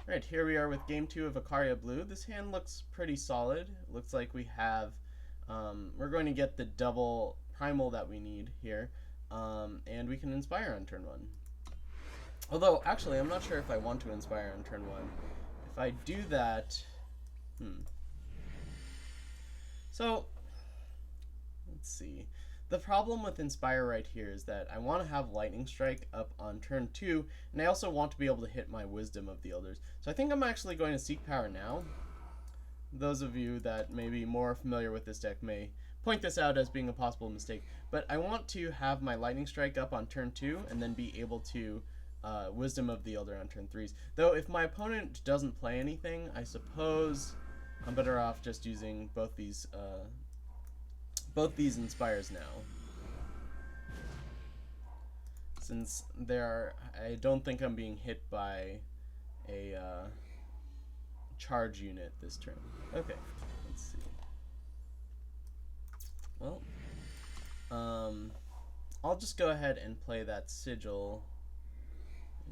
Alright, here we are with game 2 of Icaria Blue. This hand looks pretty solid. It looks like we have, we're going to get the double Primal that we need here, and we can Inspire on turn 1. Although, actually, I'm not sure if I want to Inspire on turn 1. If I do that, So, let's see. The problem with Inspire right here is that I want to have Lightning Strike up on turn 2, and I also want to be able to hit my Wisdom of the Elders. So I think I'm actually going to Seek Power now. Those of you that may be more familiar with this deck may point this out as being a possible mistake, but I want to have my Lightning Strike up on turn 2 and then be able to Wisdom of the Elder on turn 3s. Though if my opponent doesn't play anything, I suppose I'm better off just using both these Inspires now, since I don't think I'm being hit by a charge unit this turn. Okay, let's see. Well, I'll just go ahead and play that Sigil.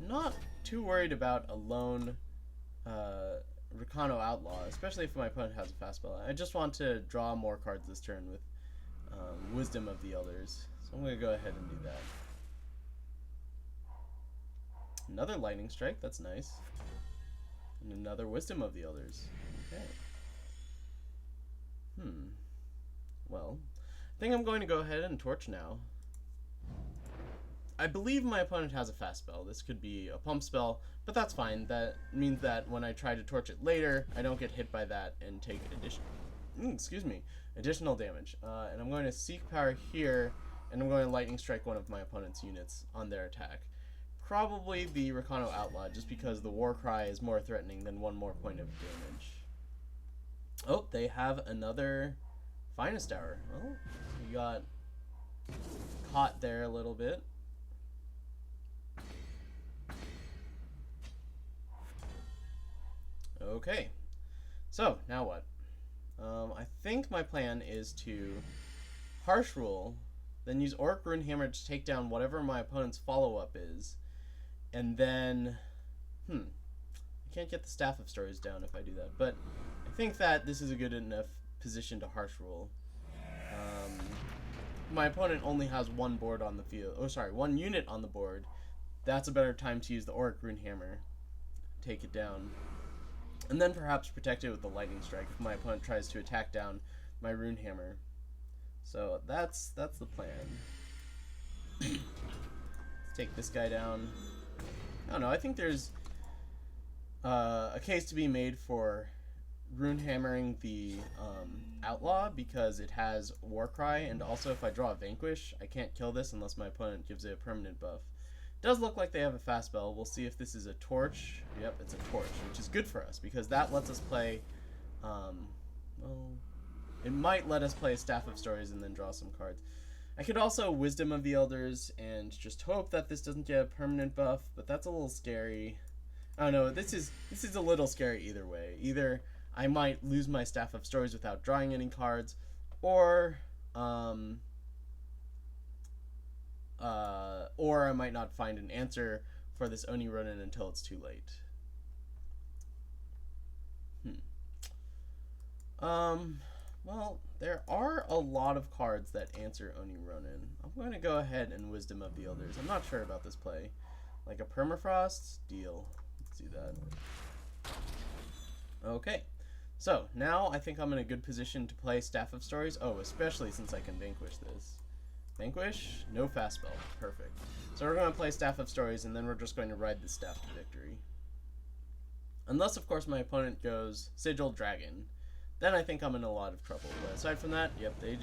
Not too worried about a lone Recano Outlaw, especially if my opponent has a fast spell. I just want to draw more cards this turn with Wisdom of the Elders. So I'm going to go ahead and do that. Another Lightning Strike, that's nice. And another Wisdom of the Elders. Okay. Well, I think I'm going to go ahead and Torch now. I believe my opponent has a fast spell. This could be a pump spell, but that's fine. That means that when I try to torch it later, I don't get hit by that and take additional damage. And I'm going to Seek Power here, and I'm going to Lightning Strike one of my opponent's units on their attack. Probably the Recano Outlaw, just because the Warcry is more threatening than one more point of damage. Oh, they have another Finest Hour. Well, we got caught there a little bit. Okay, so now what? I think my plan is to Harsh Rule, then use Auric Runehammer to take down whatever my opponent's follow-up is, and then, I can't get the Staff of Stories down if I do that, but I think that this is a good enough position to Harsh Rule. My opponent only has one board on the field, one unit on the board. That's a better time to use the Auric Runehammer, take it down. And then perhaps protect it with the Lightning Strike if my opponent tries to attack down my Runehammer. So that's the plan. Let's take this guy down. I don't know, I think there's a case to be made for Runehammering the Outlaw because it has Warcry, and also if I draw a Vanquish, I can't kill this unless my opponent gives it a permanent buff. Does look like they have a fast spell. We'll see if this is a Torch. Yep, it's a Torch, which is good for us because that lets us play, well, it might let us play Staff of Stories and then draw some cards. I could also Wisdom of the Elders and just hope that this doesn't get a permanent buff, but that's a little scary. I don't know, this is a little scary either way. Either I might lose my Staff of Stories without drawing any cards, or I might not find an answer for this Oni Ronin until it's too late. Well, there are a lot of cards that answer Oni Ronin. I'm going to go ahead and Wisdom of the Elders. I'm not sure about this play. Like a Permafrost? Deal. Let's do that. Okay. So, now I think I'm in a good position to play Staff of Stories. Oh, especially since I can Vanquish this. Vanquish, no fast spell. Perfect. So we're going to play Staff of Stories, and then we're just going to ride the staff to victory. Unless, of course, my opponent goes Sigil Dragon. Then I think I'm in a lot of trouble. But aside from that, yep, they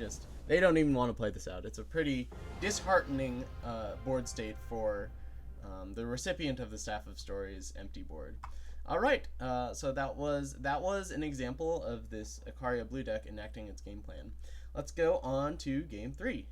don't even want to play this out. It's a pretty disheartening board state for the recipient of the Staff of Stories empty board. Alright, so that was an example of this Icaria Blue deck enacting its game plan. Let's go on to game 3.